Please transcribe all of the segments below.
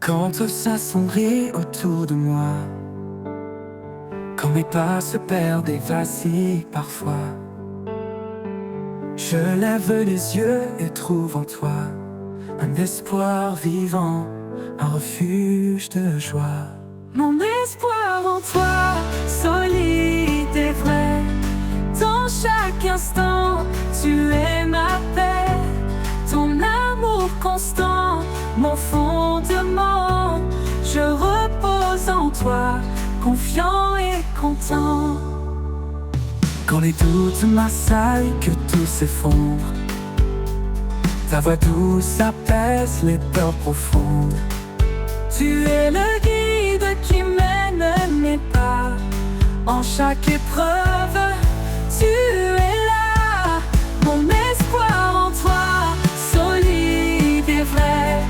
Quand tout s'assombrit autour de moi, quand mes pas se perdent et vacillent parfois, je lève les yeux et trouve en toi un espoir vivant, un refuge de joie. Mon espoir en toi, solide et vrai, dans chaque instant, tu es ma paix. Ton amour constant, mon fondement, je repose en toi, confiant et content. Quand les doutes m'assaillent, que tout s'effondre, ta voix douce apaise les peurs profondes. Tu es le guide qui mène mes pas, en chaque épreuve, tu es là. Mon espoir en toi, solide et vrai,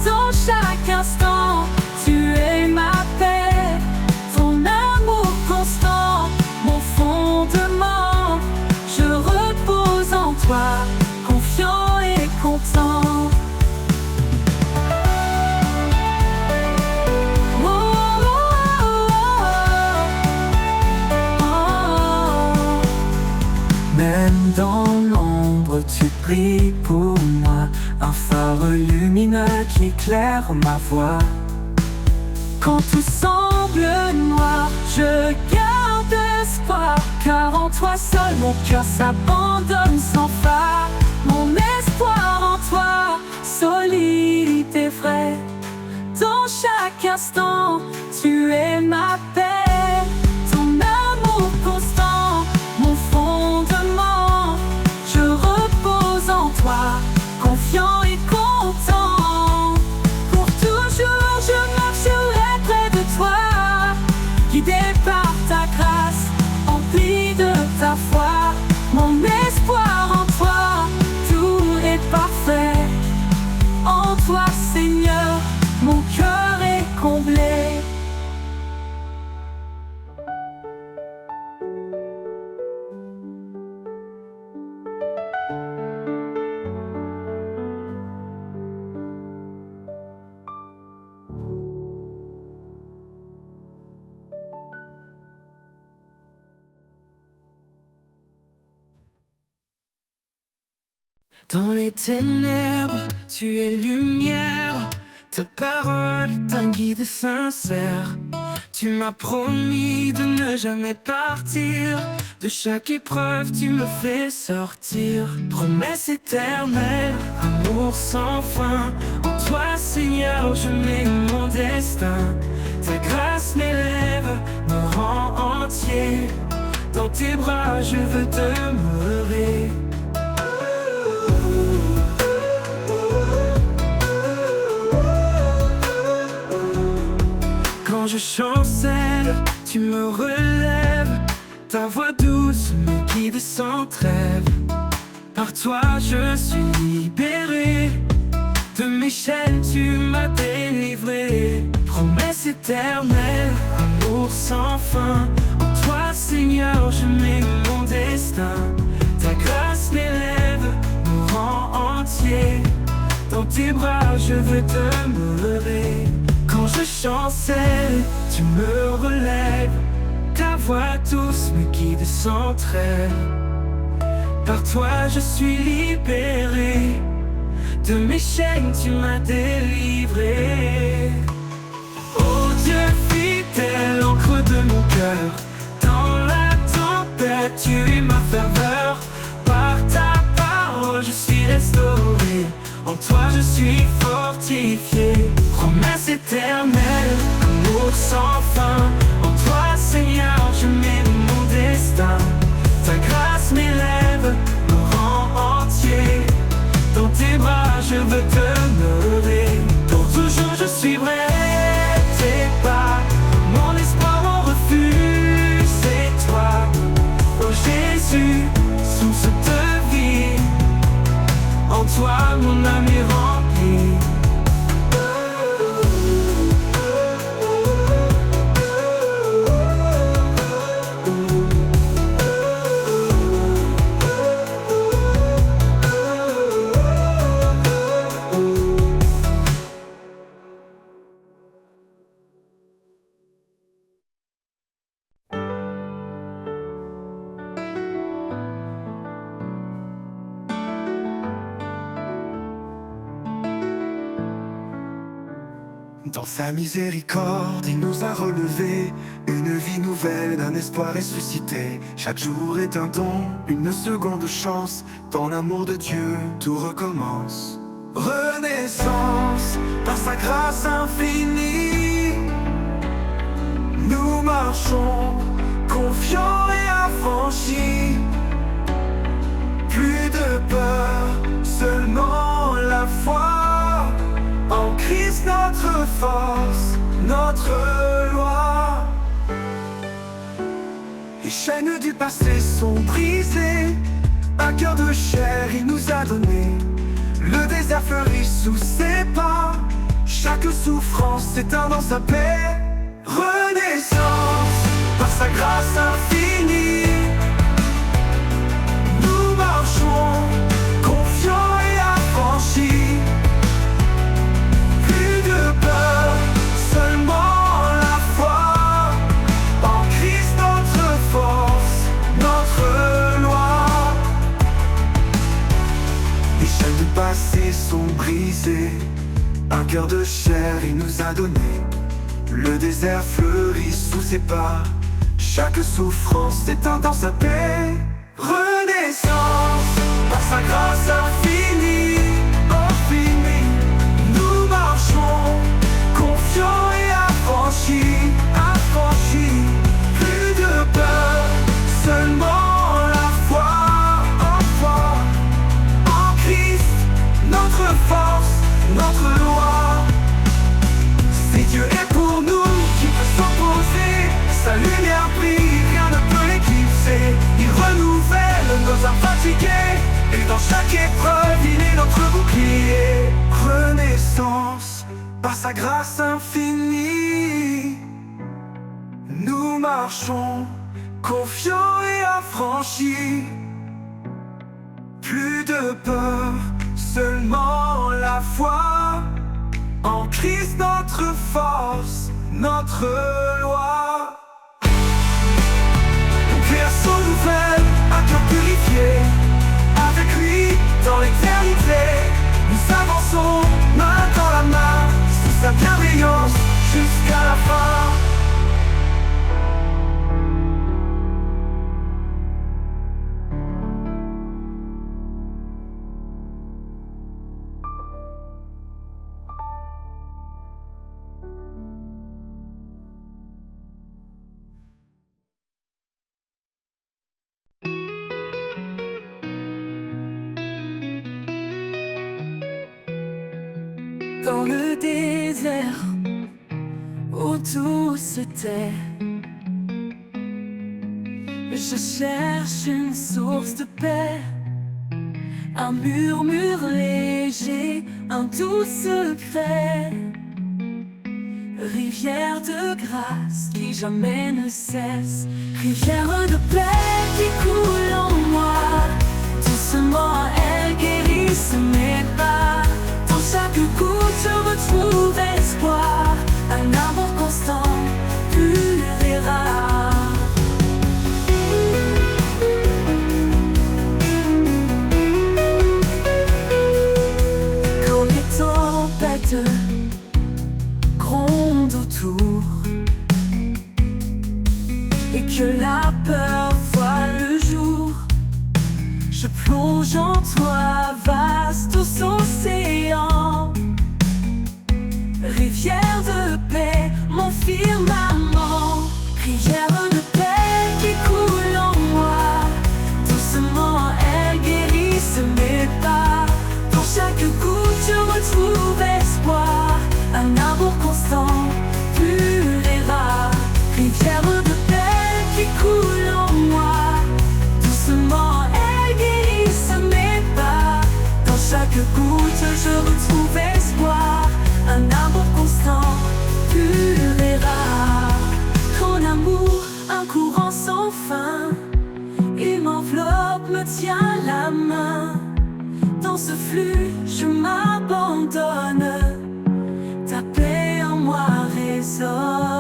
dans chaque instant, tu es ma paix. Ton amour constant, mon fondement, je repose en toi, confiant et content. Même dans l'ombre, tu brilles pour moi, un phare lumineux qui éclaire ma voie. Quand tout semble noir, je garde espoir, car en toi seul mon cœur s'abandonne sans phare. Mon espoir en toi, solide et vrai, dans chaque instant, tu es ma paix. Ton amour constant, mon fondement, je repose en toi, confiant et content. Pour toujours je marcherai près de toi, guidé par ta grâce, empli de ta foi. Mon espoir en toi, tout est parfait. En toi Seigneur, mon cœur est comblé. Dans les ténèbres, tu es lumière. Ta parole est un guide sincère. Tu m'as promis de ne jamais partir. De chaque épreuve, tu me fais sortir. Promesse éternelle, amour sans fin. En toi, Seigneur, je mets mon destin. Ta grâce m'élève, me rend entier. Dans tes bras, je veux demeurer. Quand je chancelle, tu me relèves. Ta voix douce me guide sans trêve. Par toi je suis libéré. De mes chaînes tu m'as délivré. Promesse éternelle, amour sans fin. En toi Seigneur je mets mon destin. Ta grâce m'élève, me rend entier. Dans tes bras je veux demeurer. Quand je chancelle, tu me relèves. Ta voix douce me guide sans trêve. Par toi je suis libéré. De mes chaînes tu m'as délivré. Oh Dieu fidèle, encre de mon cœur. Dans la tempête tu es ma ferveur. Par ta parole je suis restauré. En toi je suis fortifié. Promesse éternelle, amour sans fin. En toi Seigneur je mets mon destin. Ta grâce m'élève, me rend entier. Dans tes bras je veux demeurer. Pour toujours je suivrai tes pas. Mon espoir, mon refuge, c'est toi. Oh Jésus, source de vie. En toi mon âme est remplie. Dans sa miséricorde, il nous a relevés. Une vie nouvelle, un espoir ressuscité. Chaque jour est un don, une seconde chance. Dans l'amour de Dieu, tout recommence. Renaissance, par sa grâce infinie. Nous marchons, confiants et affranchis. Plus de peur, seulement la foi. En Christ notre force, notre loi. Les chaînes du passé sont brisées. Un cœur de chair il nous a donné. Le désert fleurit sous ses pas. Chaque souffrance s'éteint dans sa paix. Renaissance, par sa grâce infinie. Nous marchons, confiants et affranchis. Plus de peur, seulement la foi. En Christ notre force, notre loi. Les chaînes du passé sont brisées. Un cœur de chair il nous a donné. Le désert fleurit sous ses pas. Chaque souffrance s'éteint dans sa paix. Renaissance, par sa grâce infinie. Infinie, nous marchons, confiants et affranchis. Affranchis, plus de peur, seulement la foi. En foi, en Christ, notre force, notre loi. Si Dieu est pour nous, qui peut s'opposer? Sa lumière brille, rien ne peut l'éclipser. Il renouvelle nos âmes fatiguées. Et dans chaque épreuve, il est notre bouclier. Renaissance, par sa grâce infinie. Nous marchons, confiants et affranchis. Plus de peur, seulement la foi. En Christ notre force, notre loi. Une création nouvelle, un cœur purifié. Avec lui, dans l'éternité, nous avançons, main dans la main, sous sa bienveillance, jusqu'à la fin. Dans le désert, où tout se tait, je cherche une source de paix. Un murmure léger, un doux secret. Rivière de grâce qui jamais ne cesse. Rivière de paix qui coule en moi. Doucement elle guérisse mes pas. Dans chaque goutte je retrouve espoir. Un amour constant, pur et rare. Quand les tempêtes grondent autour et que la peur voit le jour, je plonge en toi, vaste océan. Rivière de paix, mon firmament. Rivière de paix qui coule en moi. Doucement elle guérisse mes pas. Dans chaque goutte je retrouve espoir. Un amour constant, pur et rare. Rivière de paix qui coule en moi. Doucement elle guérisse mes pas. Dans chaque goutte je retrouve espoir. Un amour constant, pur et rare. Ton amour, un courant sans fin. Il m'enveloppe, me tient la main. Dans ce flux, je m'abandonne. Ta paix en moi résonne.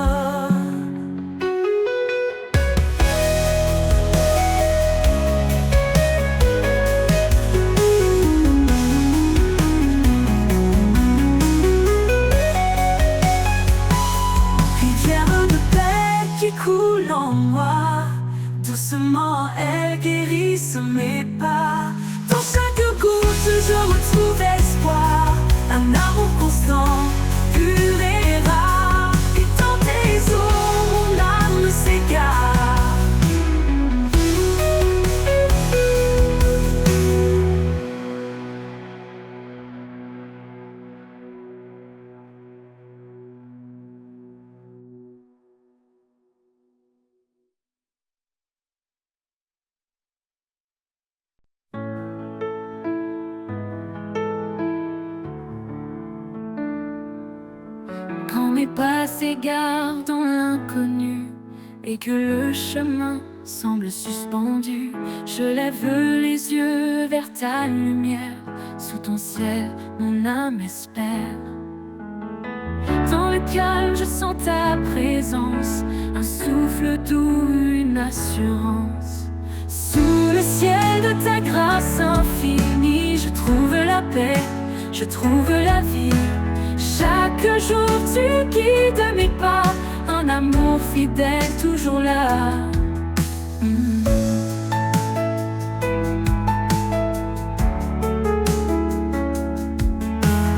Doucement elle guérisse mes pas. Dans chaque goutte je retrouve espoir, un amour constant, pur et rare. Et dans tes eaux mon âme s'égare. Quand mes pas s'égarent dans l'inconnu et que le chemin semble suspendu, je lève les yeux vers ta lumière. Sous ton ciel, mon âme espère. Dans le calme, je sens ta présence, un souffle doux, une assurance. Sous le ciel de ta grâce infinie, je trouve la paix, je trouve la vie. Chaque jour tu guides mes pas, un amour fidèle toujours là.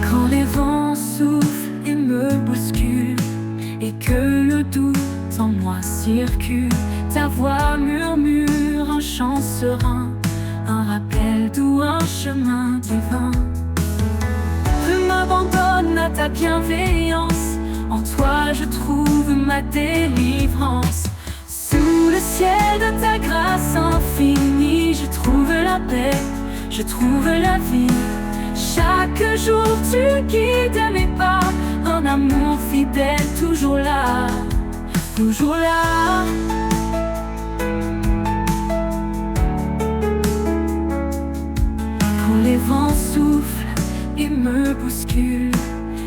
Quand les vents soufflent et me bousculent, et que le doute en moi circule, ta voix murmure un chant serein, un rappel doux, un chemin divin. Je m'abandonne à ta bienveillance, en toi je trouve ma délivrance. Sous le ciel de ta grâce infinie, je trouve la paix, je trouve la vie. Chaque jour tu guides mes pas, un amour fidèle toujours là, toujours là. Quand les vents soufflent et me bouscule,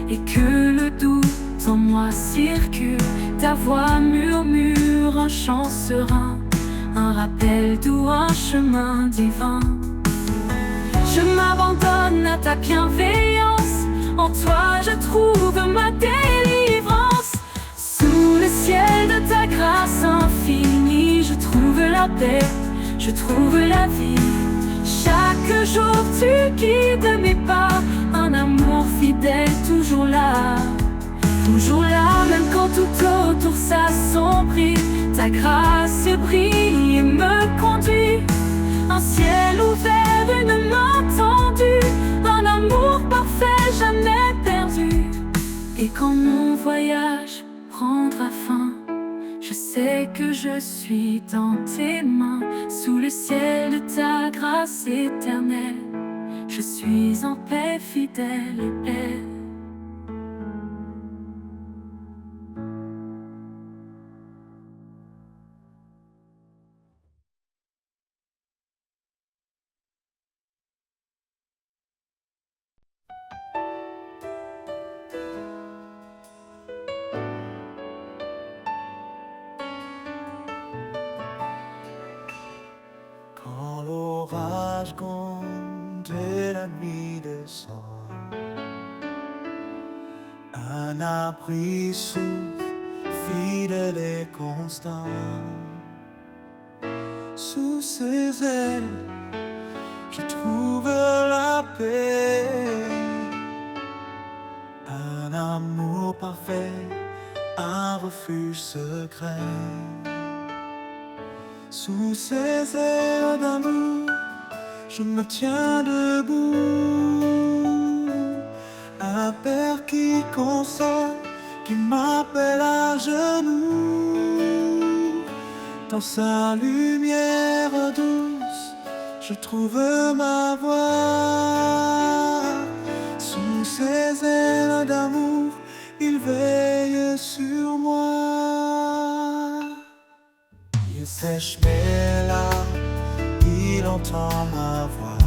et que le doute en moi circule, ta voix murmure un chant serein, un rappel doux, un chemin divin. Je m'abandonne à ta bienveillance, en toi je trouve ma délivrance. Sous le ciel de ta grâce infinie, je trouve la paix, je trouve la vie. Chaque jour tu guides mes pas, un amour fidèle toujours là, toujours là. Même quand tout autour s'assombrit, ta grâce brille et me conduit. Un ciel ouvert, une main tendue, un amour parfait jamais perdu. Et quand mon voyage prendra fin, je sais que je suis dans tes mains. Sous le ciel de ta grâce éternelle, je suis en paix, fidèle et belle. Quand l'orage gronde et la nuit descend, un abri souffle, fidèle et constant. Sous ses ailes, je trouve la paix, un amour parfait, un refuge secret. Sous ces ailes d'amour, je me tiens debout, un père qui console, qui m'appelle à genoux. Dans sa lumière douce, je trouve ma voie. Sous ses ailes d'amour, il veille sur moi. Il sèche mes larmes, il entend ma voix.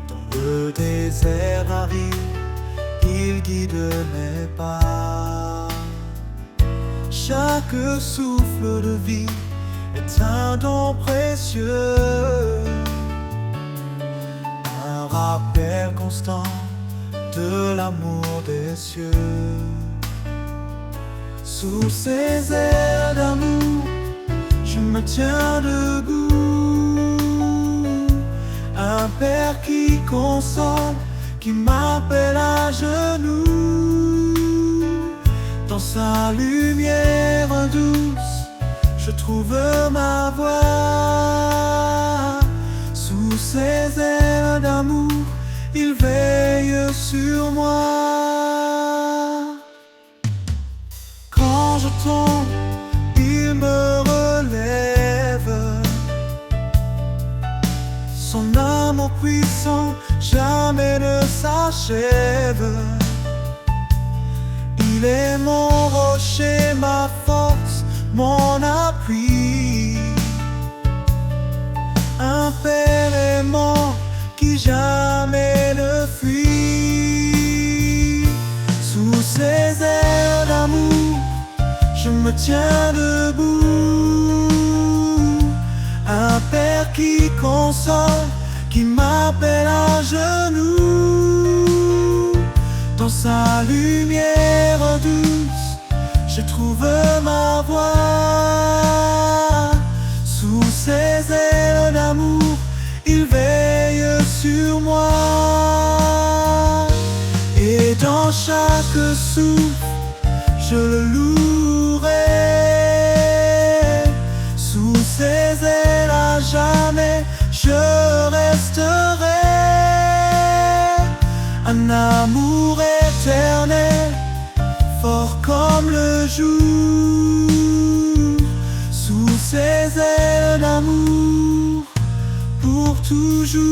Dans le désert aride, il guide mes pas. Chaque souffle de vie est un don précieux, un rappel constant de l'amour des cieux. Sous ses ailes d'amour, je me tiens debout. Un père qui console, qui m'appelle à genoux. Dans sa lumière douce, je trouve ma voie. Sous ses ailes d'amour, il veille sur moi. Quand je tombe, il me relève. Son amour puissant jamais ne s'achève. Il est mon rocher, ma force, mon appui. Un père aimant qui jamais ne fuit. Sous ses ailes d'amour, je me tiens debout. Un père qui console, qui m'appelle à genoux. Dans sa lumière douce, je trouve ma voie. Sous ses ailes d'amour, il veille sur moi. Et dans chaque souffle, je le louerai. Sous ses ailes à jamais, je resterai. Un amour éternel, fort comme le jour. Sous ses ailes d'amour, pour toujours.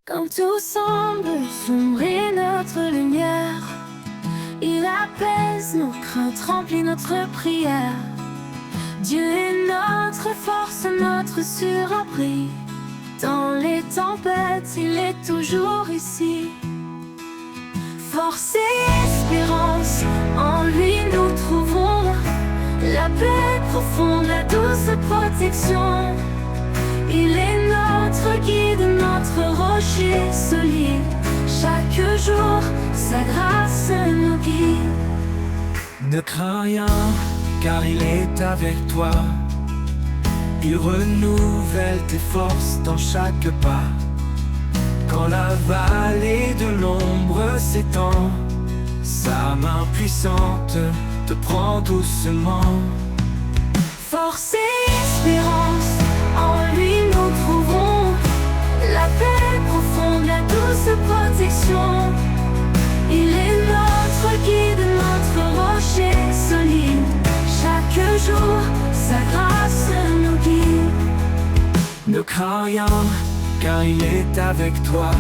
Quand tout semble sombrer notre lumière, il apaise nos craintes, remplit notre prière. Dieu est notre force, notre surabri. Dans les tempêtes, il est toujours ici. Force et espérance, en lui nous trouvons la paix profonde, la douce protection. Il est notre guide, notre rocher solide. Chaque jour, sa grâce nous guide. Ne crains rien, car il est avec toi. Il renouvelle tes forces dans chaque pas. Quand la vallée de l'ombre s'étend, sa main puissante te prend doucement. Force et espérance, en lui nous trouvons la paix profonde, la douce protection. Il est notre guide, notre rocher solide. Chaque jour, sa grâce nous guide. Ne crains rien, car il est avec toi.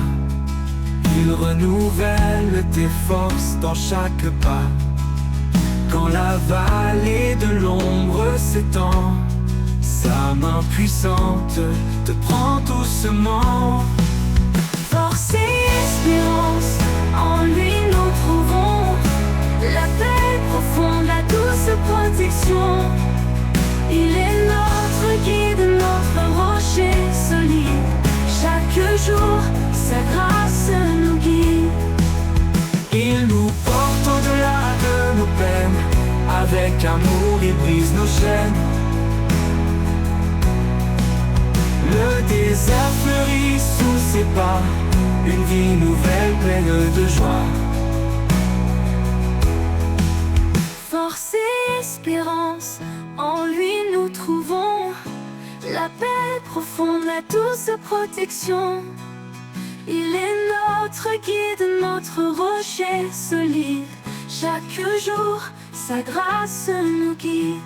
Il renouvelle tes forces dans chaque pas. Quand la vallée de l'ombre s'étend, sa main puissante te prend doucement. Force et espérance, en lui nous trouvons la paix profonde, la douce protection. Il est notre guide, notre rocher solide. Chaque jour, sa grâce nous guide. Il nous porte au-delà de nos peines. Avec amour, il brise nos chaînes. Le désert fleurit sous ses pas. Une vie nouvelle pleine de joie. Force et espérance, en lui nous trouvons la paix profonde, la douce protection. Il est notre guide, notre rocher solide. Chaque jour, sa grâce nous guide.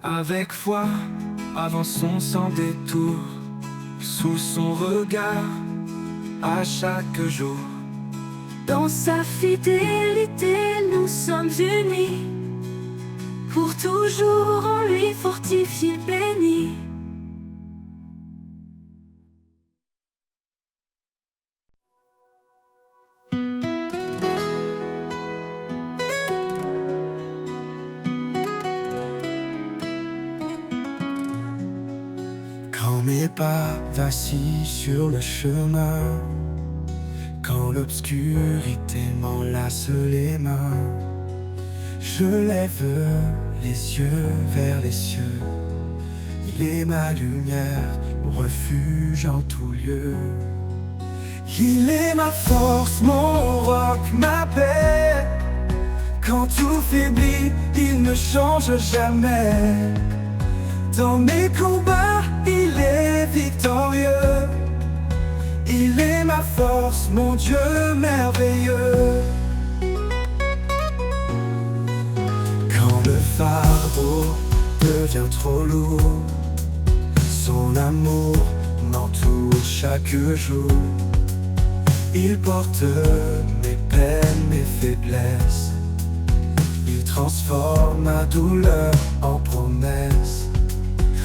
Avec foi, avançons sans détour, sous son regard, à chaque jour. Dans sa fidélité, nous sommes unis. Pour toujours en lui fortifié, béni. mes pas vacillent sur le chemin, quand l'obscurité m'enlace les mains, je lève les yeux vers les cieux. Il est ma lumière, mon refuge en tout lieu. Il est ma force, mon roc, ma paix. Quand tout faiblit, il ne change jamais. Dans mes combats, il est victorieux. Il est ma force, mon Dieu merveilleux. Quand le fardeau devient trop lourd, son amour m'entoure chaque jour. Il porte mes peines, mes faiblesses. Il transforme ma douleur en promesse.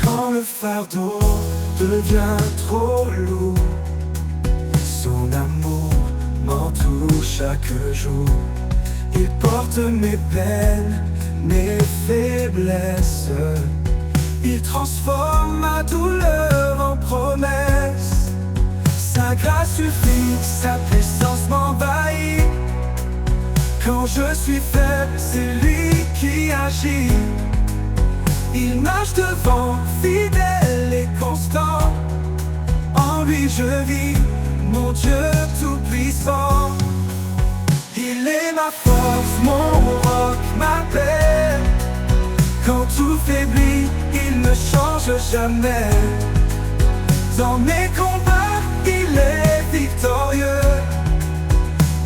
Quand le fardeau devient trop lourd, son amour m'entoure chaque jour. Il porte mes peines, mes faiblesses. Il transforme ma douleur en promesse. Sa grâce suffit, sa puissance m'envahit. Quand je suis faible, c'est lui qui agit. Il marche devant, fidèle et constant. En lui je vis, mon Dieu tout-puissant. Il est ma force, mon roc, ma paix. Quand tout faiblit, il ne change jamais. Dans mes combats, il est victorieux.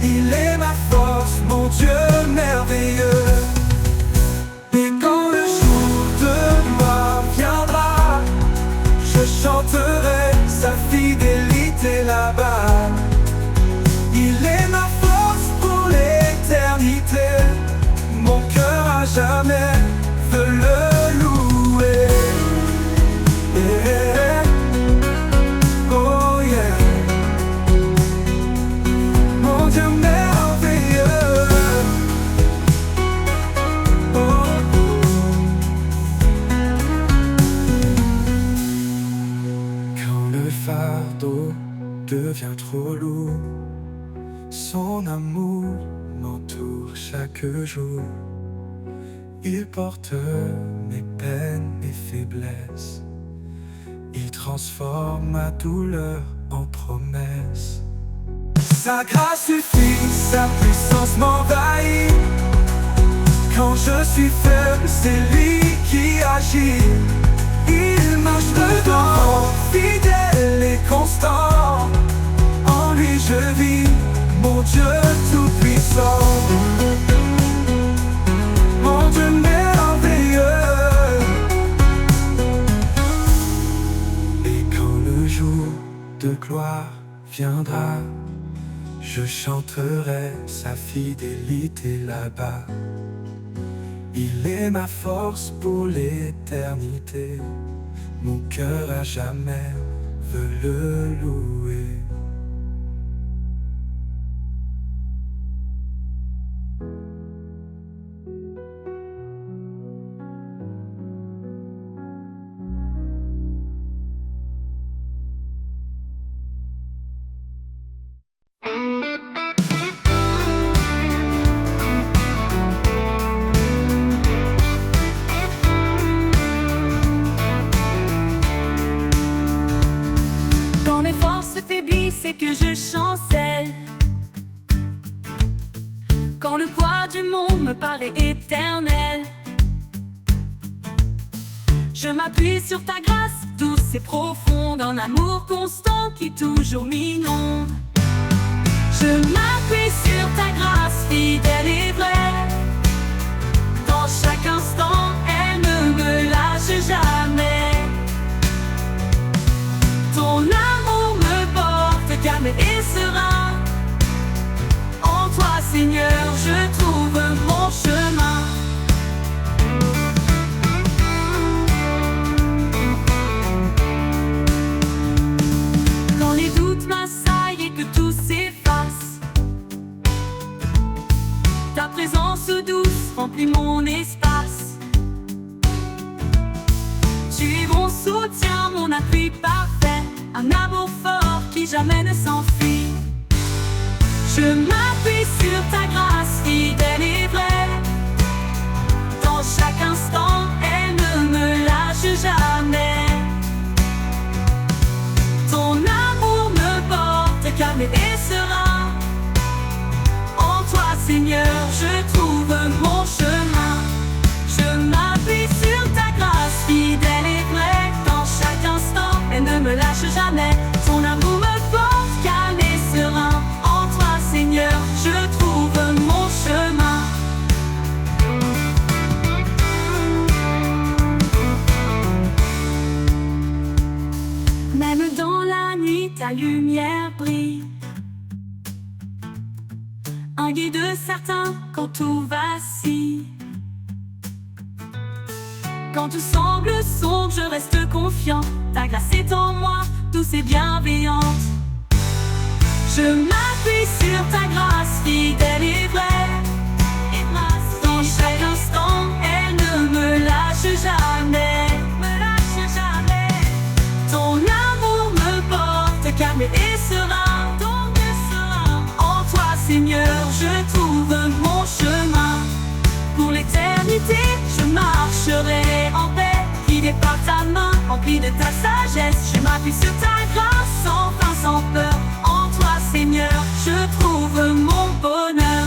Il est ma force, mon Dieu merveilleux. Et quand le jour de gloire viendra, je chanterai sa fidélité là-bas. Il est ma force pour l'éternité. Mon cœur à jamais veut le louer. Yeah. Oh yeah. Mon Dieu merveilleux. Oh, oh. Quand le fardeau devient trop lourd, son amour m'entoure chaque jour. Il porte mes peines, mes faiblesses. Il transforme ma douleur en promesse. Sa grâce suffit, sa puissance m'envahit. Quand je suis faible, c'est lui qui agit. Il marche dedans, fidèle et constant. En lui je vis, mon Dieu tout-puissant. Mon Dieu merveilleux. Et quand le jour de gloire viendra, je chanterai sa fidélité là-bas. Il est ma force pour l'éternité. Mon cœur à jamais veut le louer. C'est que je chancelle. Quand le poids du monde me paraît éternel, je m'appuie sur ta grâce douce et profonde, un amour constant qui toujours m'inonde. Je m'appuie sur ta grâce fidèle et vraie. Dans chaque instant, elle ne me lâche jamais. Ton amour me porte calme et serein. En toi, Seigneur, je trouve mon chemin. Quand les doutes m'assaillent et que tout s'efface, ta présence douce remplit mon espace. Tu es bon, soutien, mon appui parfait, un amour fort qui jamais ne s'enfuit. Je m'appuie sur ta grâce fidèle et vraie. Dans chaque instant, elle ne me lâche jamais. Ton amour me porte calme et serein. En toi, Seigneur, je trouve mon chemin. Je m'appuie sur ta grâce fidèle et vraie. Dans chaque instant, elle ne me lâche jamais. Ton amour me porte calme et serein. En toi, Seigneur, je trouve mon chemin. Même dans la nuit, ta lumière brille. Un guide certain quand tout vacille. Quand tout semble sombre, je reste confiant. Ta grâce est en moi, douce et bienveillante. Je m'appuie sur ta grâce fidèle et vraie. Dans chaque instant, elle ne me lâche jamais. Ton amour me porte calme et serein. En toi, Seigneur, je trouve mon chemin. Pour l'éternité, je marcherai en paix, guidé par ta main, rempli de ta sagesse. Je m'appuie sur ta grâce, sans fin, sans peur. En toi, Seigneur, je trouve mon bonheur.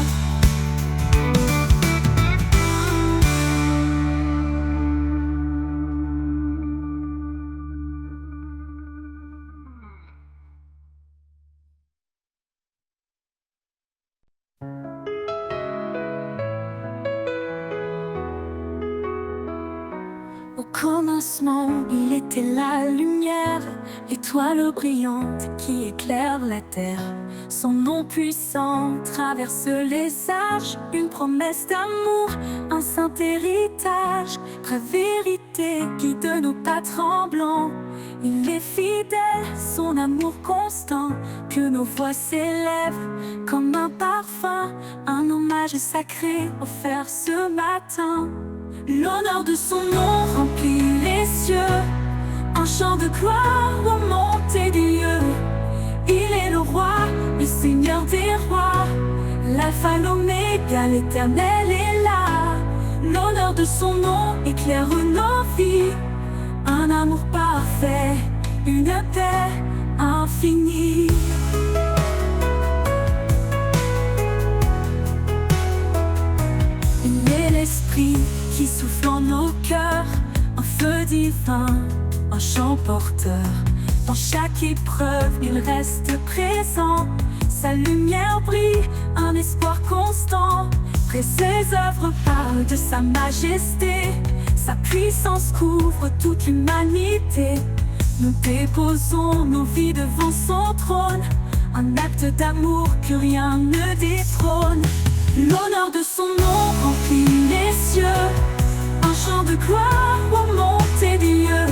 Au commencement, il était la lumière, l'étoile brillante qui éclaire la terre. Son nom puissant traverse les âges, une promesse d'amour, un saint héritage. Vraie vérité guide nos pas tremblants. Il est fidèle, son amour constant, que nos voix s'élèvent comme un parfum, un hommage sacré offert ce matin. L'honneur de son nom remplit les cieux, un chant de gloire aux montées des lieux. Il est le roi, le Seigneur des rois, l'alpha, l'oméga, l'éternel est là. L'honneur de son nom éclaire nos vies, un amour parfait, une paix infinie. Il est l'esprit qui souffle en nos cœurs, un feu divin, un chant porteur. Dans chaque épreuve, il reste présent. Sa lumière brille, un espoir constant. Près ses œuvres parlent de sa majesté. Sa puissance couvre toute l'humanité. Nous déposons nos vies devant son trône, un acte d'amour que rien ne détrône. L'honneur de son nom remplit les cieux, un chant de gloire aux montées des lieux.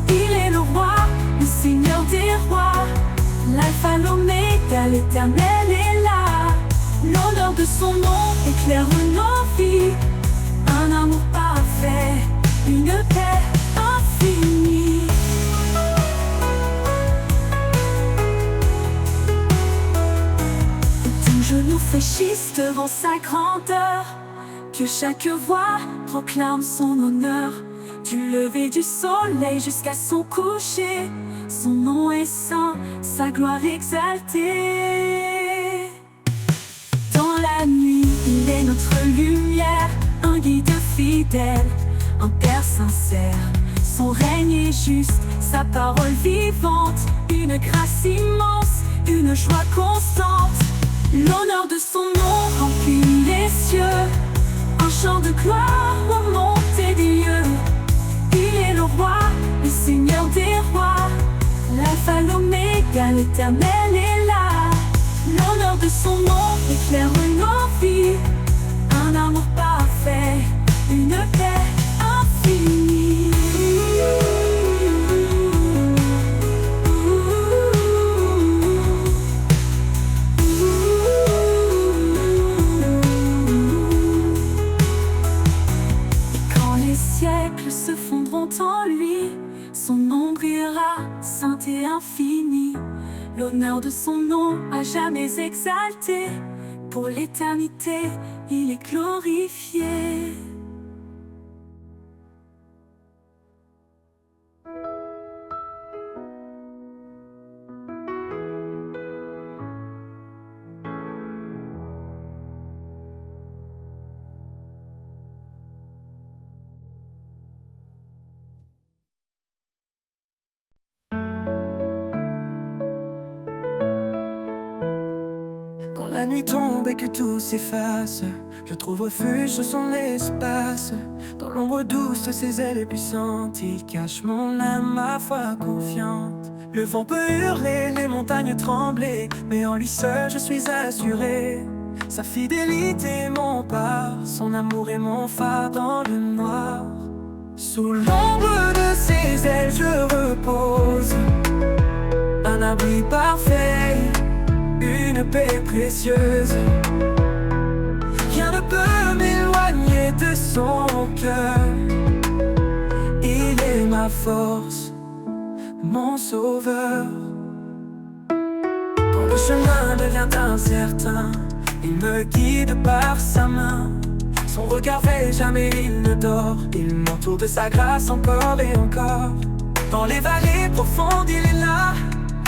Il est le roi, le Seigneur des rois, l'alpha, l'oméga, l'éternel est là. L'honneur de son nom éclaire nos vies, un amour parfait, une paix infinie. Tout genou fléchisse devant sa grandeur, que chaque voix proclame son honneur. Du lever du soleil jusqu'à son coucher, son nom est saint, sa gloire exaltée. Dans la nuit, il est notre lumière, un guide fidèle, un père sincère. Son règne est juste, sa parole vivante, une grâce immense, une joie constante. L'honneur de son nom remplit les cieux, un chant de gloire aux montées des lieux. Il est le roi, le Seigneur des rois, l'alpha, l'oméga, l'éternel est là. L'honneur de son nom éclaire nos vies, un amour parfait, une paix infinie. l'infini. L'honneur de son nom à jamais exalté. Pour l'éternité, il est glorifié. Quand la nuit tombe et que tout s'efface, je trouve refuge sur son espace. Dans l'ombre douce de ses ailes puissantes, il cache mon âme, ma foi confiante. Le vent peut hurler, les montagnes trembler, mais en lui seul je suis assuré. Sa fidélité mon part, son amour est mon phare dans le noir. Sous l'ombre de ses ailes je repose, un abri parfait, une paix précieuse. Rien ne peut m'éloigner de son cœur. Il est ma force, mon sauveur. Quand le chemin devient incertain, il me guide par sa main. Son regard veille, jamais il ne dort. Il m'entoure de sa grâce encore et encore. Dans les vallées profondes, il est là.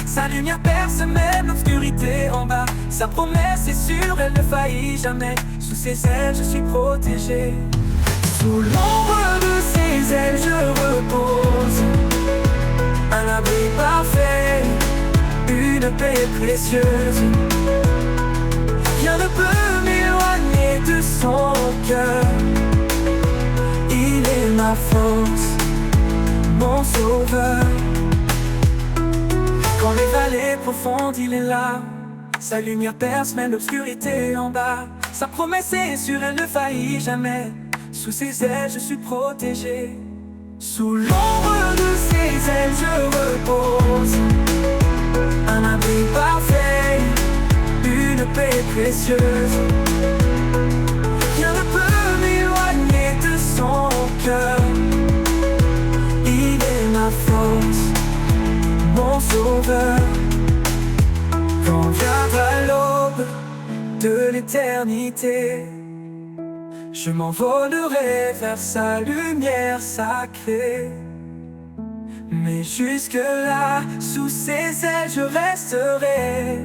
Sa lumière perce même l'obscurité en bas. Sa promesse est sûre, elle ne faillit jamais. Sous ses ailes, je suis protégé. Sous l'ombre de ses ailes, je repose. Un abri parfait, une paix précieuse. Rien ne peut m'éloigner de son cœur. Il est ma force, mon sauveur. Quand les vallées profondes, il est là. Sa lumière perce même l'obscurité en bas. Sa promesse est sûre, elle ne faillit jamais. Sous ses ailes, je suis protégé. Sous l'ombre de ses ailes, je repose. Un abri parfait, une paix précieuse. Rien ne peut m'éloigner de son cœur. Il est ma force, mon sauveur. Quand viendra l'aube de l'éternité, je m'envolerai vers sa lumière sacrée. Mais jusque-là, sous ses ailes, je resterai.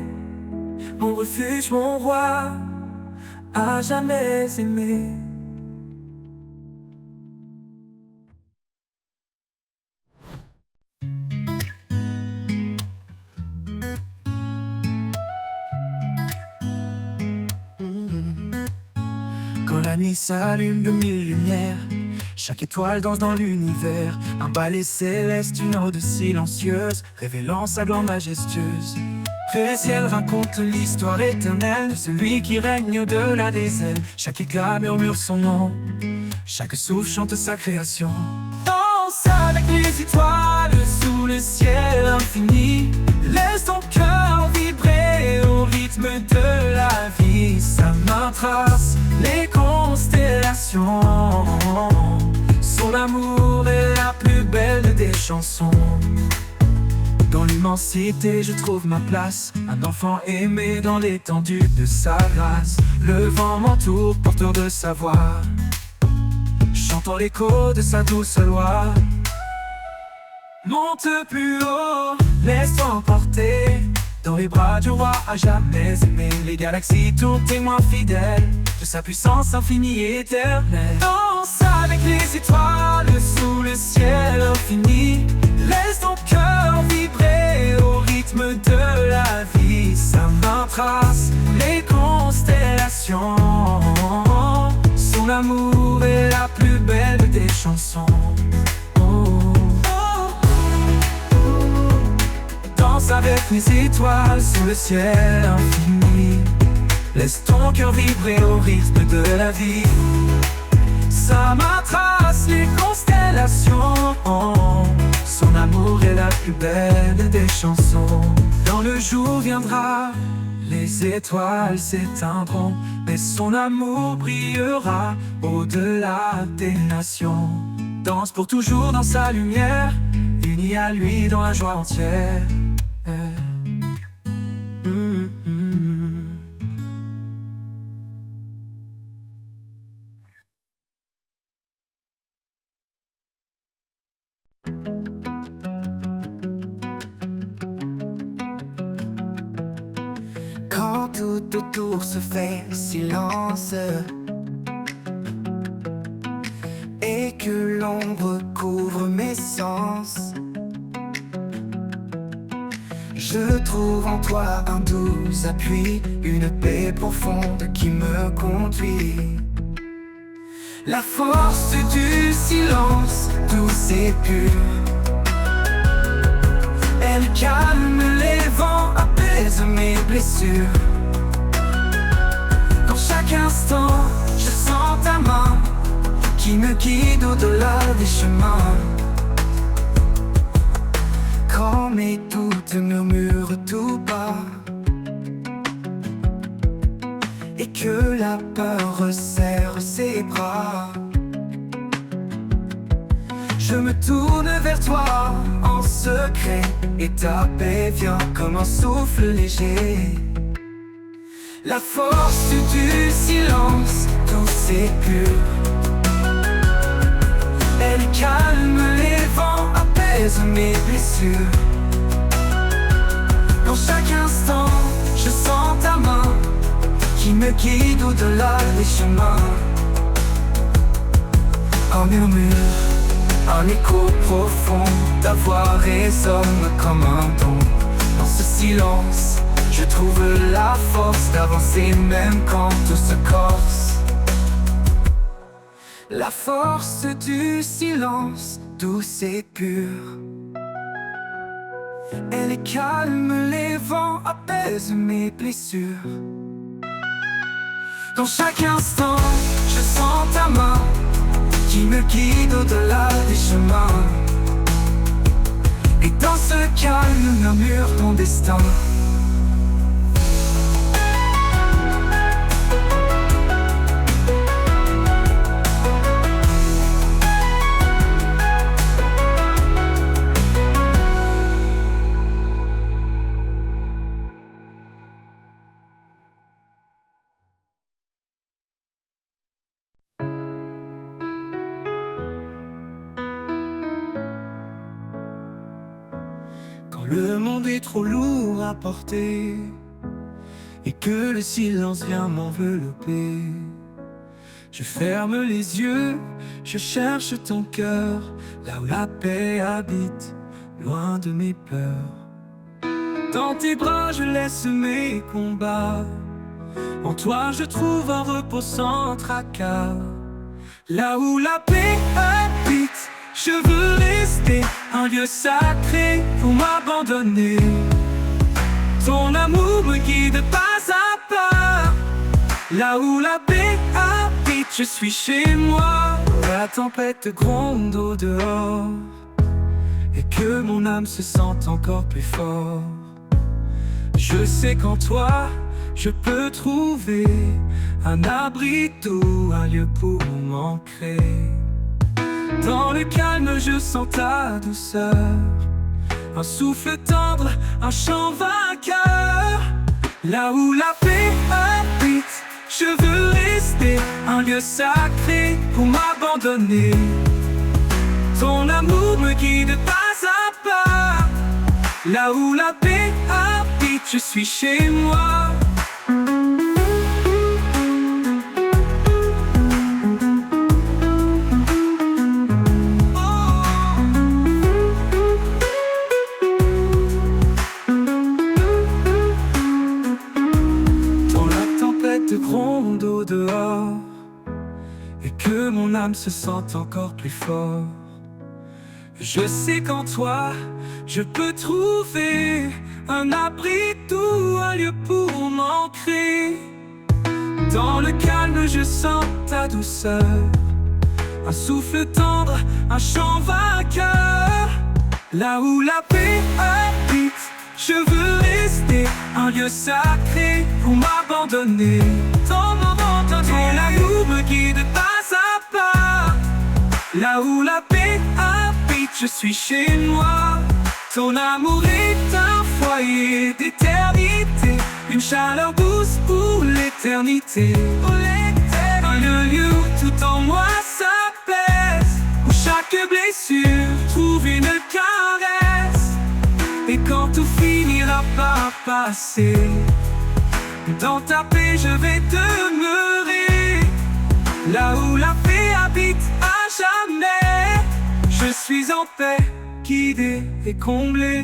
Mon refuge, mon roi, à jamais aimé. Quand la nuit s'allume de mille lumières, chaque étoile danse dans l'univers. Un ballet céleste, une ode silencieuse, révélant sa gloire majestueuse. Le ciel raconte l'histoire éternelle de celui qui règne au-delà des ailes. Chaque éclat murmure son nom, chaque souffle chante sa création. Danse avec les étoiles sous le ciel infini. Laisse ton cœur vibrer au rythme de la vie. Sa main trace les constellations. Son amour est la plus belle des chansons. Dans l'immensité, je trouve ma place. Un enfant aimé dans l'étendue de sa grâce. Le vent m'entoure, porteur de sa voix, chantant l'écho de sa douce loi. Monte plus haut, laisse-toi emporter dans les bras du roi à jamais aimé. Les galaxies tournent témoins fidèles de sa puissance infinie et éternelle. Danse avec les étoiles sous le ciel infini. Laisse ton cœur vibrer au rythme de la vie. Sa main trace les constellations. Son amour est la plus belle des chansons. Danse avec les étoiles sous le ciel infini. Laisse ton cœur vibrer au rythme de la vie. Sa main trace les constellations. Son amour est la plus belle des chansons. Quand le jour viendra, les étoiles s'éteindront, mais son amour brillera au-delà des nations. Danse pour toujours dans sa lumière, unis à lui dans la joie entière. Quand tout autour se fait silence et que l'ombre couvre mes sens, je trouve en toi un doux appui, une paix profonde qui me conduit. La force du silence, douce et pure, elle calme les vents, apaise mes blessures. Dans chaque instant, je sens ta main qui me guide au-delà des chemins. Quand mes doutes murmurent tout bas et que la peur resserre ses bras, je me tourne vers toi en secret et ta paix vient comme un souffle léger. La force du silence, douce et pure, elle calme les vents, apaise mes blessures. Dans chaque instant, je sens ta main qui me guide au-delà des chemins. Un murmure, un écho profond, ta voix résonne comme un don. Dans ce silence, je trouve la force d'avancer même quand tout se corse. La force du silence, douce et pure, elle calme les vents, apaise mes blessures. Dans chaque instant, je sens ta main qui me guide au-delà des chemins. Et dans ce calme murmure ton destin. Le monde est trop lourd à porter et que le silence vient m'envelopper, je ferme les yeux, je cherche ton cœur, là où la paix habite, loin de mes peurs. Dans tes bras je laisse mes combats, en toi je trouve un repos sans tracas. Là où la paix habite, je veux rester un lieu sacré pour m'abandonner. Ton amour me guide pas à pas. Là où la paix habite, je suis chez moi. La tempête gronde au dehors et que mon âme se sente encore plus fort. Je sais qu'en toi, je peux trouver un abri doux, un lieu pour m'ancrer. Dans le calme, je sens ta douceur, un souffle tendre, un chant vainqueur. Là où la paix habite, je veux rester un lieu sacré pour m'abandonner. Ton amour me guide pas à pas. Là où la paix habite, je suis chez moi. Gronde au dehors et que mon âme se sente encore plus fort. Je sais qu'en toi, je peux trouver un abri doux, un lieu pour m'ancrer. Dans le calme, je sens ta douceur, un souffle tendre, un chant vainqueur. Là où la paix habite, je veux rester un lieu sacré pour m'abandonner. Ton amour me guide pas à pas. Là où la paix habite, je suis chez moi. Ton amour est un foyer d'éternité, une chaleur douce pour l'éternité. Un lieu où tout en moi s'apaise, où chaque blessure trouve une caresse. Et quand tout finira par passer, Dans ta paix je vais demeurer, là où la paix habite à jamais. Je suis en paix, guidé et comblé.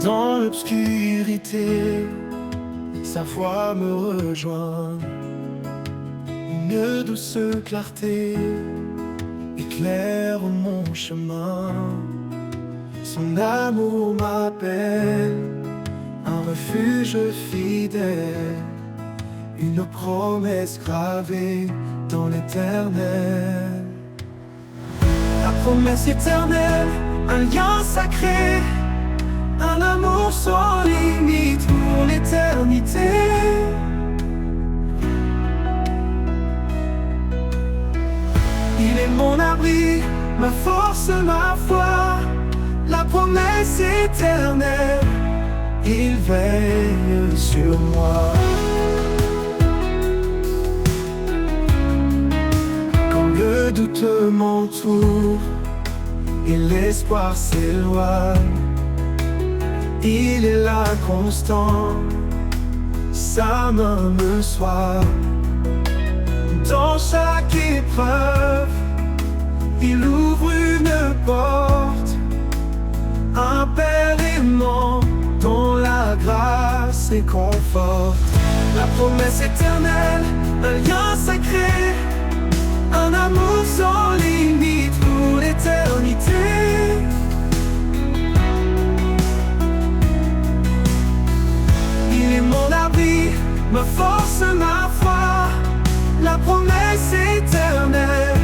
Dans l'obscurité, sa voix me rejoint. Une douce clarté éclaire mon chemin. Son amour m'appelle, un refuge fidèle, une promesse gravée dans l'éternel. La promesse éternelle, un lien sacré, un amour sans limite pour l'éternité. Il est mon abri, ma force, ma foi, la promesse éternelle, il veille sur moi. Quand le doute m'entoure et l'espoir s'éloigne, il est là constant, sa main me soigne. Dans chaque épreuve, il ouvre une porte, un père aimant dont la grâce est conforte. La promesse éternelle, un lien sacré, un amour sans limite pour l'éternité. Il est mon abri, ma force, ma foi, la promesse éternelle,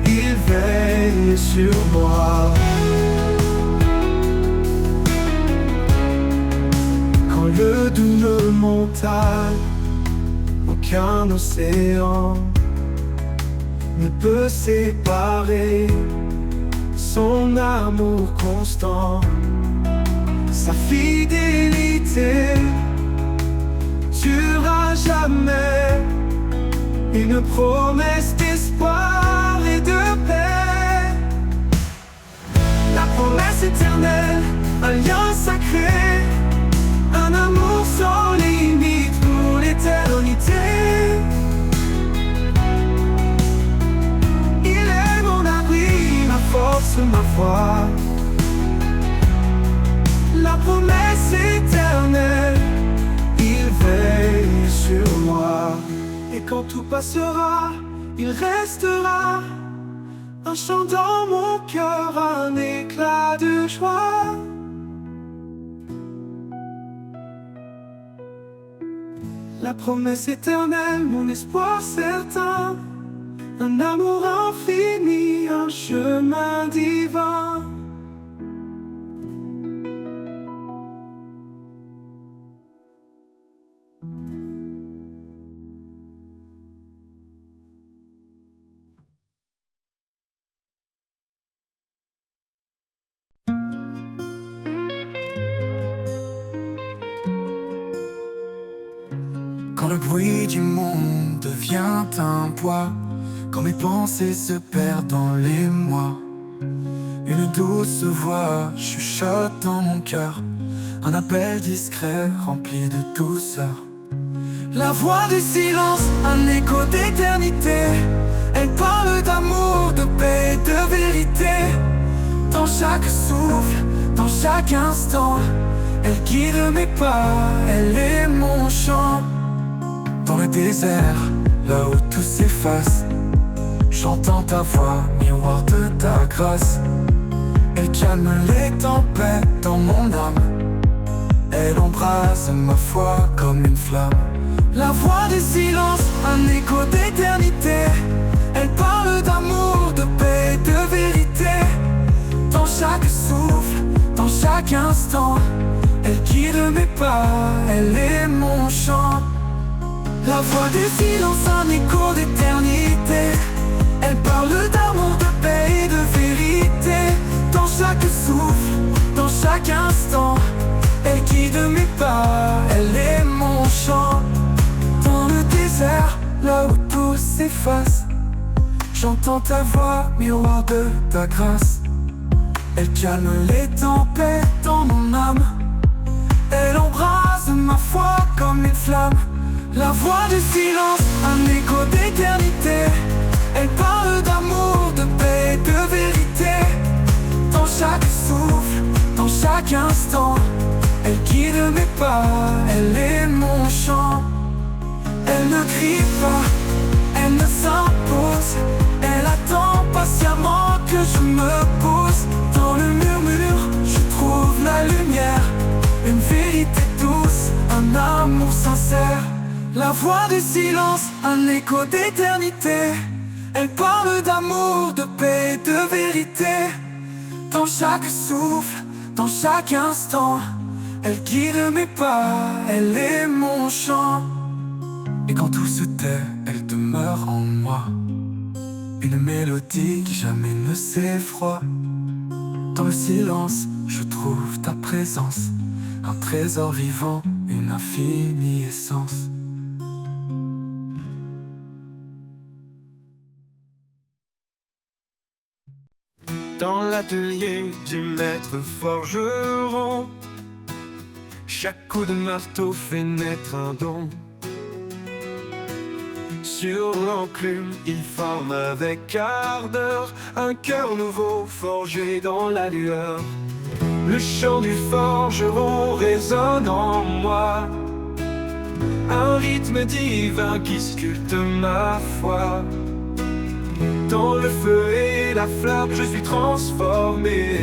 il veille sur moi. Quand le doux montagne, aucun océan ne peut séparer son amour constant, sa fidélité durera jamais, une promesse d'espoir et de paix. La promesse éternelle, un lien sacré, un amour sans limite pour l'éternité. Il est mon abri, ma force, ma foi, la promesse éternelle, il veille sur moi. Et quand tout passera, il restera un chant dans mon cœur, un éclat de joie. La promesse éternelle, mon espoir certain, un amour infini, un chemin divin. Quand le bruit du monde devient un poids, quand mes pensées se perdent dans les mois, une douce voix chuchote dans mon cœur, un appel discret rempli de douceur. La voix du silence, un écho d'éternité, elle parle d'amour, de paix et de vérité. Dans chaque souffle, dans chaque instant, elle guide mes pas, elle est mon chant. Dans le désert, là où tout s'efface, j'entends ta voix, miroir de ta grâce. Elle calme les tempêtes dans mon âme, elle embrase ma foi comme une flamme. La voix du silence, un écho d'éternité, elle parle d'amour, de paix et de vérité. chaque souffle, dans chaque instant. Elle guide mes pas, elle est mon chant. La voix des silences, un écho d'éternité. Elle parle d'amour, de paix et de vérité. Dans chaque souffle, dans chaque instant. Elle guide mes pas, elle est mon chant. Dans le désert, là où tout s'efface, j'entends ta voix, miroir de ta grâce. Elle calme les tempêtes dans mon âme. Elle embrase ma foi comme une flamme. La voix du silence, un écho d'éternité. Elle parle d'amour, de paix et de vérité. Dans chaque souffle, dans chaque instant. Elle guide mes pas, elle est mon chant. Elle ne crie pas, elle ne s'impose. Elle attend patiemment que je me pose. Dans le murmure, je trouve la lumière. Une vérité douce, un amour sincère. La voix du silence, un écho d'éternité. Elle parle d'amour, de paix et de vérité. Dans chaque souffle, dans chaque instant. Elle guide mes pas, elle est mon chant. Et quand tout se tait, elle demeure en moi. Une mélodie qui jamais ne s'effroie. Dans le silence, je trouve ta présence. Un trésor vivant, une infinie essence. Dans l'atelier du maître forgeron, chaque coup de marteau fait naître un don. Sur l'enclume, il forme avec ardeur un cœur nouveau forgé dans la lueur. Le chant du forgeron résonne en moi, un rythme divin qui sculpte ma foi. Dans le feu et la flamme, je suis transformé.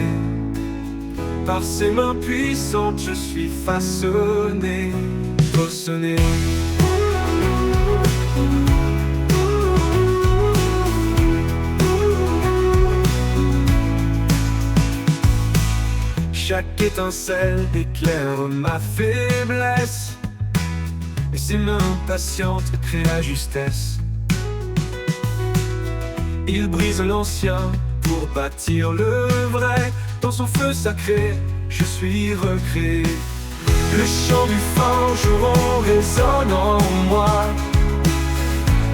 Par ses mains puissantes, je suis façonné, façonné. Chaque étincelle éclaire ma faiblesse, et ses mains patientes créent la justesse. Il brise l'ancien pour bâtir le vrai. Dans son feu sacré, je suis recréé. Le chant du forgeron résonne en moi,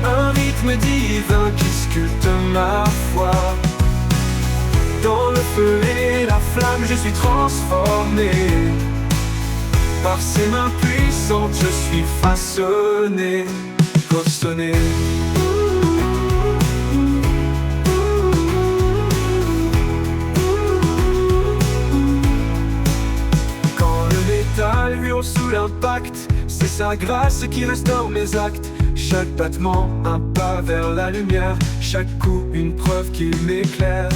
un rythme divin qui sculpte ma foi. Dans le feu et la flamme, je suis transformé. Par ses mains puissantes, je suis façonné, façonné. Quand le métal hurle sous l'impact, c'est sa grâce qui restaure mes actes. Chaque battement, un pas vers la lumière. Chaque coup, une preuve qui m'éclaire.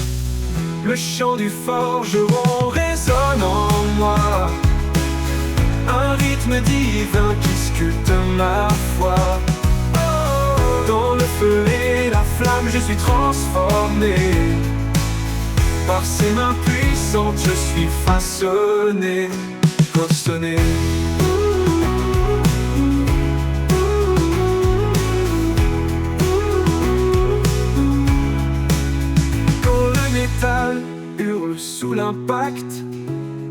Le chant du forgeron résonne en moi, un rythme divin qui sculpte ma foi. Dans le feu et la flamme, je suis transformé. Par ses mains puissantes, je suis façonné, façonné. Hurle sous l'impact,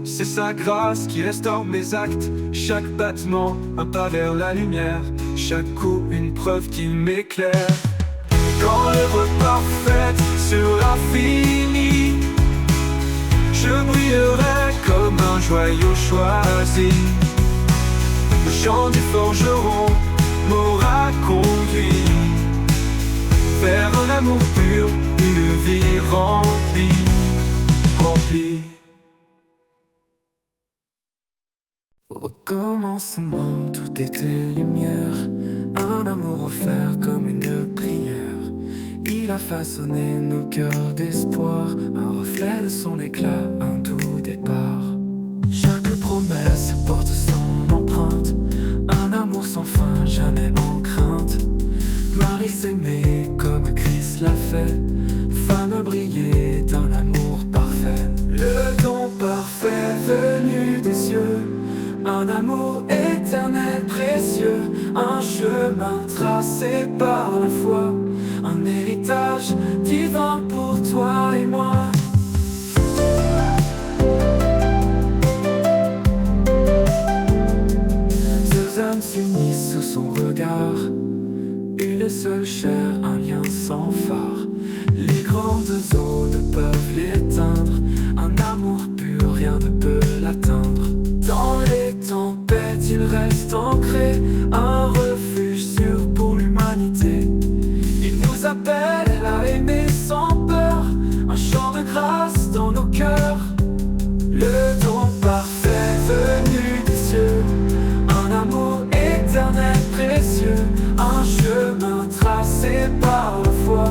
c'est sa grâce qui restaure mes actes. Chaque battement, un pas vers la lumière. Chaque coup, une preuve qui m'éclaire. Quand l'œuvre parfaite sera finie, je brillerai comme un joyau choisi. Le chant du forgeron m'aura conduit vers un amour pur, une vie remplie, remplie. Au commencement, tout était lumière, un amour offert comme une prière. Il a façonné nos cœurs d'espoir, un reflet de son éclat, un doux départ. Chaque promesse porte son empreinte, un amour sans fin, jamais en crainte. Marie s'aimait comme Christ l'a fait, femme brillait d'un amour parfait. Le Un amour éternel, précieux, un chemin tracé par la foi, un héritage divin pour toi et moi. Deux âmes s'unissent sous son regard, une seule chair, un lien sans phare. Les grandes eaux ne peuvent l'éteindre, un amour pur, rien ne peut l'atteindre. Dans les tempêtes, il reste ancré, un refuge sûr pour l'humanité. Il nous appelle à aimer sans peur, un chant de grâce dans nos cœurs. Le don parfait venu des cieux, un amour éternel précieux, un chemin tracé par la foi,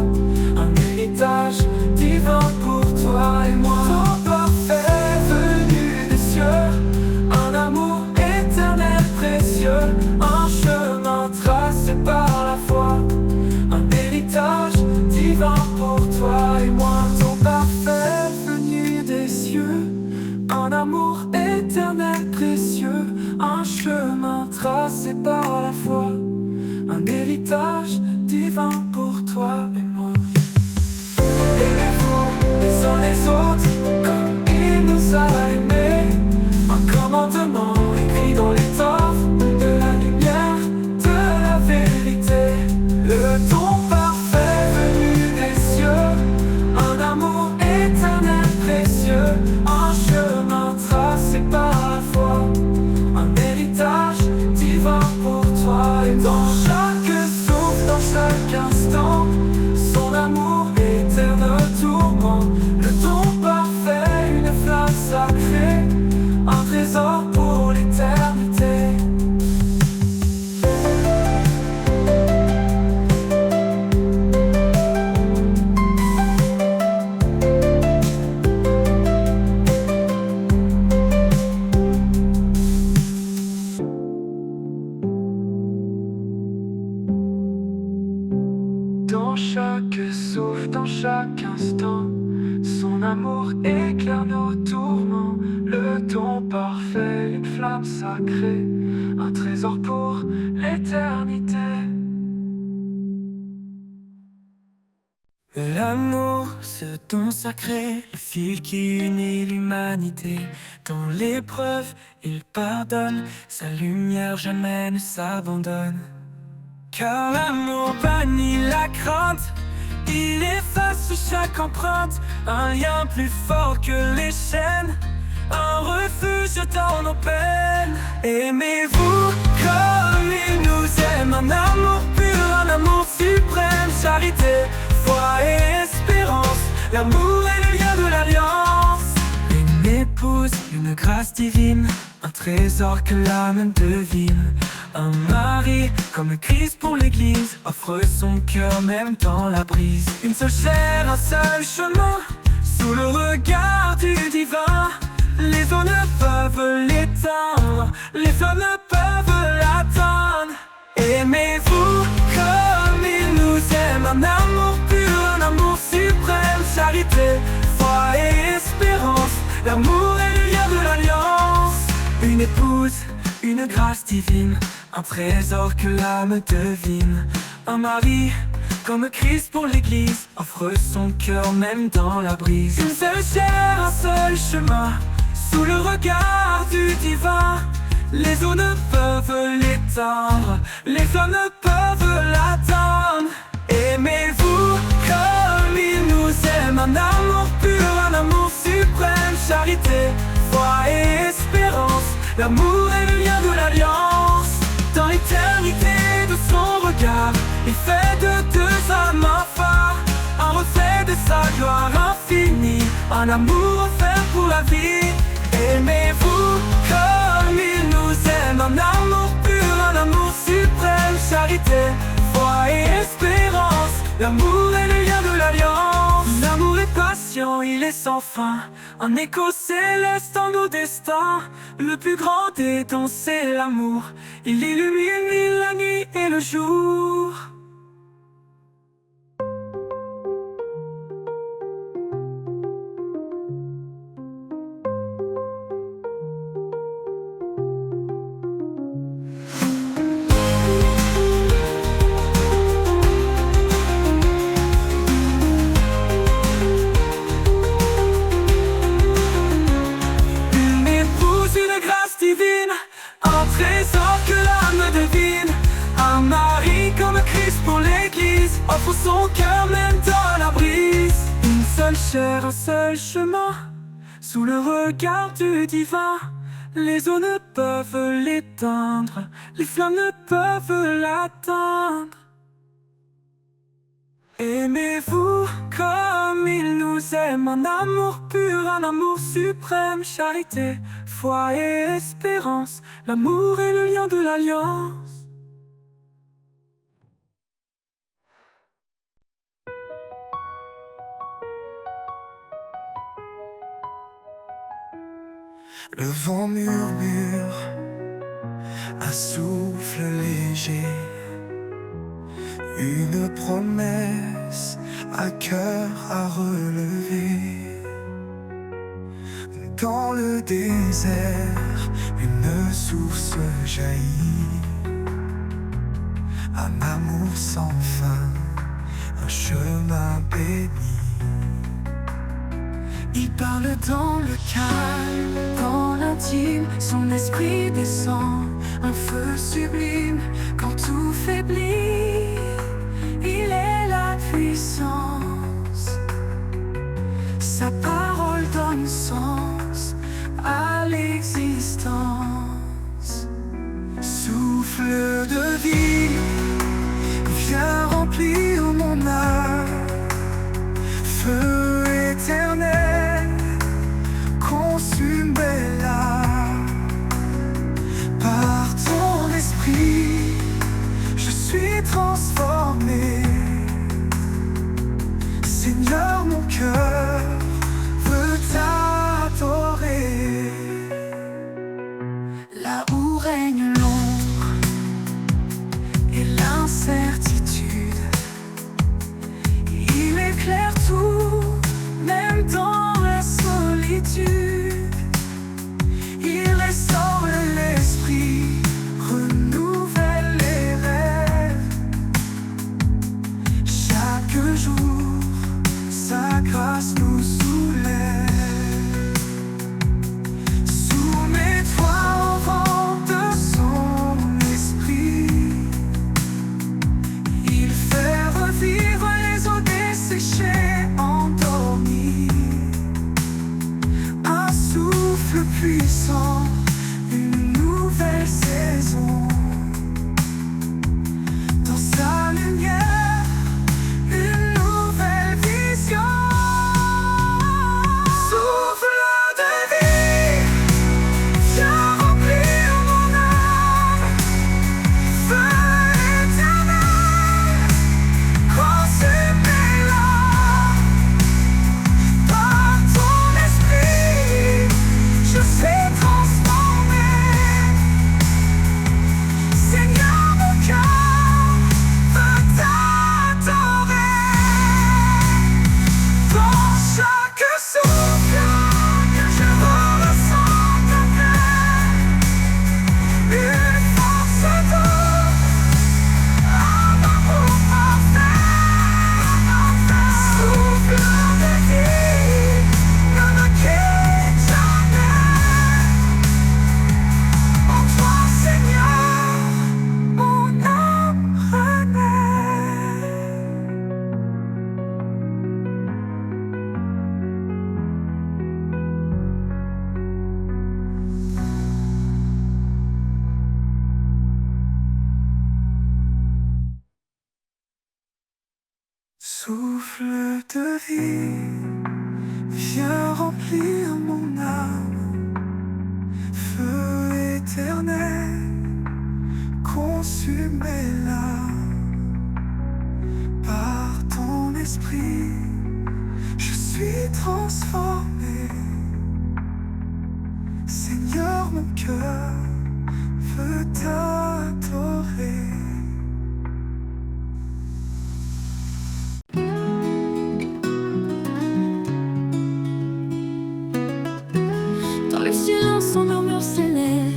un héritage divin pour toi et moi. Don parfait venu des cieux, un amour éternel précieux, un chemin tracé par la foi, un héritage divin pour toi et moi. Don parfait venu des cieux, un amour éternel précieux, un chemin tracé par la foi, un héritage divin pour toi et moi. Aimez-vous les uns les autres comme il nous a aimés, un commandement écrit dans l'étoffe de la lumière, de la vérité. Le don parfait venu des cieux, un amour éternel précieux, un chemin tracé par la foi, un héritage divin pour toi. Et dans chaque souffle, dans chaque instant, son amour éternel tourment. Le don parfait, une flamme sacrée, un trésor pour l'éternité. Dans chaque souffle, dans chaque instant, son amour éclaire nos tourments. Le don parfait, une flamme sacrée, un trésor pour l'éternité. L'amour, ce don sacré, le fil qui unit l'humanité. Dans l'épreuve, il pardonne, sa lumière jamais ne s'abandonne. Car l'amour bannit la crainte, il efface chaque empreinte, un lien plus fort que les chaînes, un refuge dans nos peines. Aimez-vous comme il nous aime, un amour pur, un amour suprême, charité, foi et espérance, l'amour est le lien de l'alliance. Une épouse, une grâce divine, un trésor que l'âme devine. Un mari, comme le Christ pour l'église, offre son cœur même dans la brise. Une seule chair, un seul chemin, sous le regard du divin. Les eaux ne peuvent l'éteindre, les flammes ne peuvent l'atteindre. Aimez-vous comme il nous aime, un amour pur, un amour suprême, charité, foi et espérance, l'amour est le lien de l'alliance. Une épouse, une grâce divine, un trésor que l'âme devine. Un mari, comme Christ pour l'église, offre son cœur même dans la brise. Une seule chair, un seul chemin, sous le regard du divin. Les eaux ne peuvent l'éteindre, les flammes ne peuvent l'atteindre. Aimez-vous comme il nous aime, un amour pur, un amour suprême, charité, foi et espérance, l'amour est le lien de l'alliance. Dans l'éternité de son regard, il fait de deux âmes un phare, un reflet de sa gloire infinie, un amour offert pour la vie. Aimez-vous comme il nous aime, un amour pur, un amour suprême, charité, foi et espérance, l'amour est le lien de l'alliance. L'amour est patient, il est sans fin, un écho céleste dans nos destins. Le plus grand des dons, c'est l'amour, il illumine la nuit et le jour. divine, un trésor que l'âme devine. Un mari comme Christ pour l'église, offre son cœur même dans la brise. Une seule chair, un seul chemin, sous le regard du divin. Les eaux ne peuvent l'éteindre, les flammes ne peuvent l'atteindre. Aimez-vous comme il nous aime, un amour pur, un amour suprême. Charité, foi et espérance, l'amour est le lien de l'alliance. Le vent murmure, un souffle léger, une promesse, un cœur à relever. Dans le désert, une source jaillit, un amour sans fin, un chemin béni. Il parle dans le calme, dans l'intime, son esprit descend, un feu sublime, quand tout faiblit, il est la puissance. Sa parole donne sens à l'existence. Souffle de vie, viens remplir mon âme. Feu éternel, consume-la. Par ton esprit, je suis transformé. Seigneur, mon cœur veut t'adorer. Là où règne l'ombre et l'incertitude, il éclaire tout, même dans la solitude. Il restaure l'esprit, renouvelle les rêves. Chaque jour, sa grâce nous soulève. Soumets-toi au vent de son esprit. Il fait revivre les eaux desséchées, endormies. Un souffle puissant, une nouvelle saison. Dans sa lumière, une nouvelle vision. Souffle de vie, viens remplir mon âme. Feu éternel, consume-la. Par ton esprit, je suis transformé. Seigneur, mon cœur veut t'adorer. Dans chaque souffle, je ressens ta paix. Une force d'eau, un amour parfait. Souffle de vie, ne me quitte jamais. En toi, Seigneur, mon âme renaît. Souffle de vie, viens remplir mon âme. Feu éternel, consume-la. Par ton esprit, je suis transformé. Seigneur, mon cœur veut t'adorer. Dans le silence, on murmure s'élève.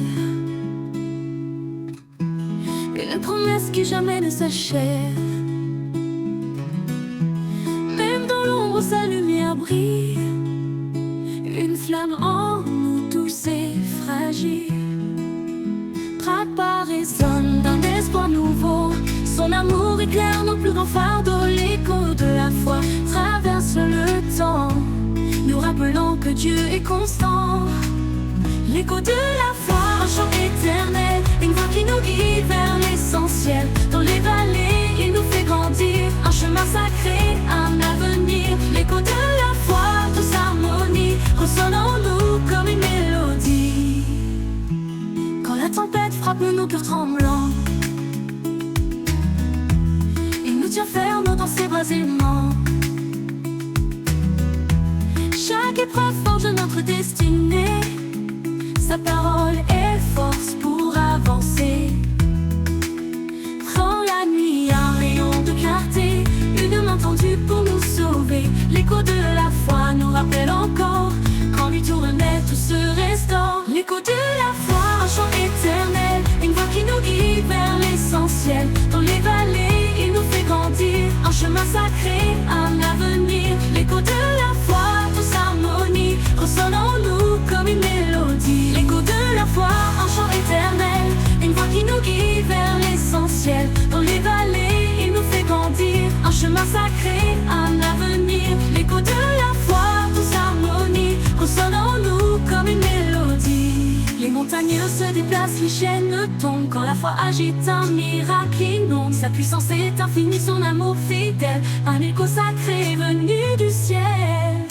Une promesse qui jamais ne s'achève. Même dans l'ombre, sa lumière brille. Une flamme en nous, douce et fragile. Ton amour éclaire nos plus grands fardeaux. L'écho de la foi traverse le temps, nous rappelant que Dieu est constant. L'écho de la foi, un chant éternel, une voix qui nous guide vers l'essentiel. Dans les vallées, il nous fait grandir, un chemin sacré, un avenir. L'écho de la foi, tous harmonie, ressonne en nous comme une mélodie. Quand la tempête frappe nos cœurs tremblants, il nous tient ferme dans ses bras aimants. Chaque épreuve forge notre destinée, sa parole est force pour avancer. Dans la nuit, un rayon de clarté, une main tendue pour nous sauver. L'écho de la foi nous rappelle encore, quand lui tournait tout se restaure. L'écho de la foi, un chant éternel, une voix qui nous guide vers l'essentiel. Dans les vallées, il nous fait grandir, un chemin sacré, un avenir. L'écho de la foi, tous harmonie, ressonne en nous comme une mélodie. L'écho de la foi, un chant éternel, une voix qui nous guide vers l'essentiel. Dans les vallées, il nous fait grandir, un chemin sacré, un avenir. L'écho de la foi, tous harmonie, ressonne en nous comme une mélodie. Les montagnes se déplacent, les chaînes tombent, quand la foi agite un miracle inonde. Sa puissance est infinie, son amour fidèle, un écho sacré venu du ciel.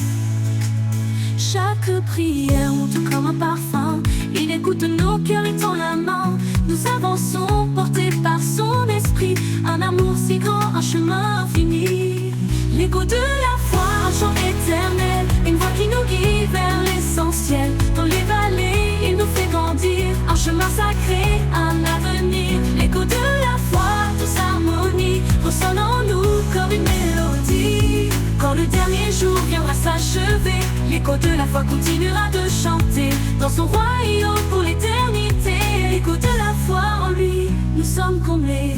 Chaque prière monte comme un parfum, il écoute nos cœurs et tend la main. Nous avançons portés par son esprit, un amour si grand, un chemin infini. L'écho de la foi, un chant éternel, une voix qui nous guide vers l'essentiel. Dans les vallées, il nous fait grandir, un chemin sacré, un avenir. L'écho de la foi, tous harmonie, ressonne en nous comme une mélodie. Quand le dernier jour viendra s'achever, l'écho de la foi continuera de chanter dans son royaume pour l'éternité. L'écho de la foi, en lui, nous sommes comblés.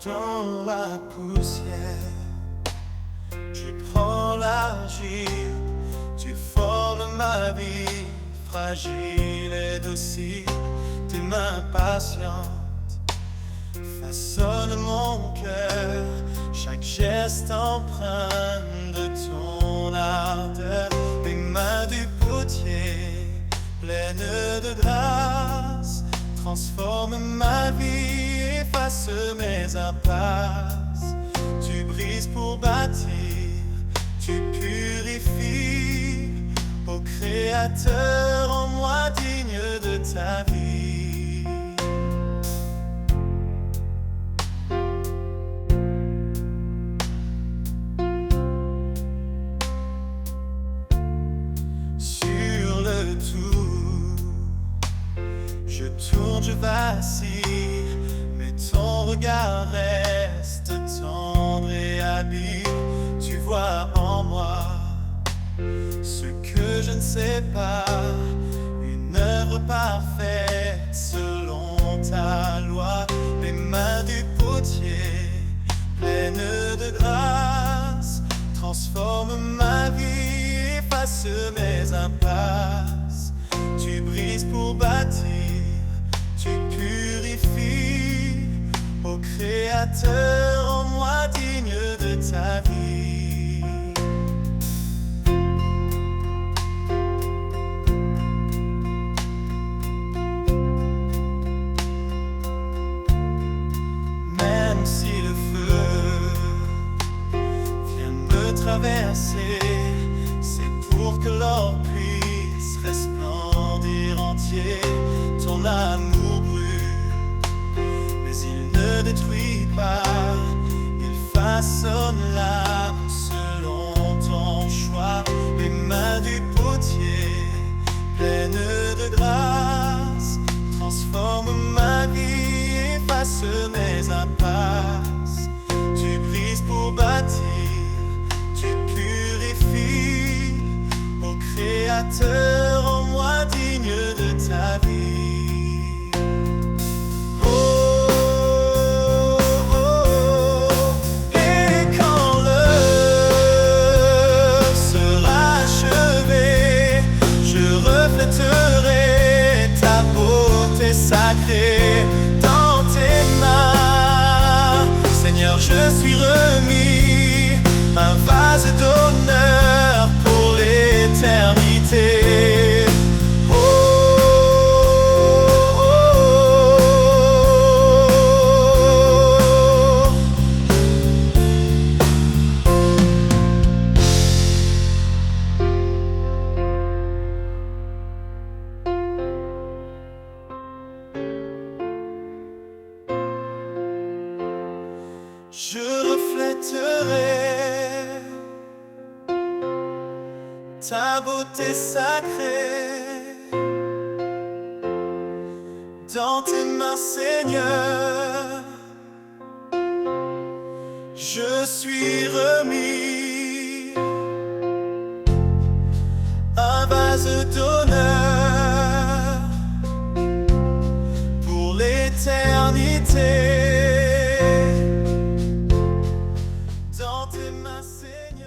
Dans la poussière, tu prends l'argile, tu formes ma vie fragile et docile. Tes mains patientes façonnent mon cœur, chaque geste empreint de ton ardeur. Les mains du potier, pleines de grâce, transforment ma vie, efface mes impasses. Tu brises pour bâtir, tu purifies. Ô Créateur, en moi digne de ta vie. Sur le tour, je tourne, je vacille, mais ton regard reste tendre et habile. Tu vois en moi ce que je ne sais pas, une œuvre parfaite selon ta loi. Les mains du potier, pleines de grâce, transforment ma vie, efface mes impasses. Tu brises pour bâtir, tu purifies. Ô Créateur, en moi digne de ta vie. Même si le feu vient me traverser, c'est pour que l'or puisse resplendir entier. Ton amour brûle, mais il l'âme selon ton choix. Les mains du potier, pleines de grâce, transforme ma vie, efface mes impasses. Tu brises pour bâtir, tu purifies, ô Créateur, en moi digne de ta vie. Oh, oh, oh. Et quand l'œuvre sera achevée, je reflèterai ta beauté sacrée dans tes mains. Seigneur, je suis remis, un vase d'honneur pour l'éternité. Oh, oh, oh. Je reflèterai ta beauté sacrée dans tes mains, Seigneur. Je suis remis, un vase d'honneur pour l'éternité. Dans tes mains, Seigneur.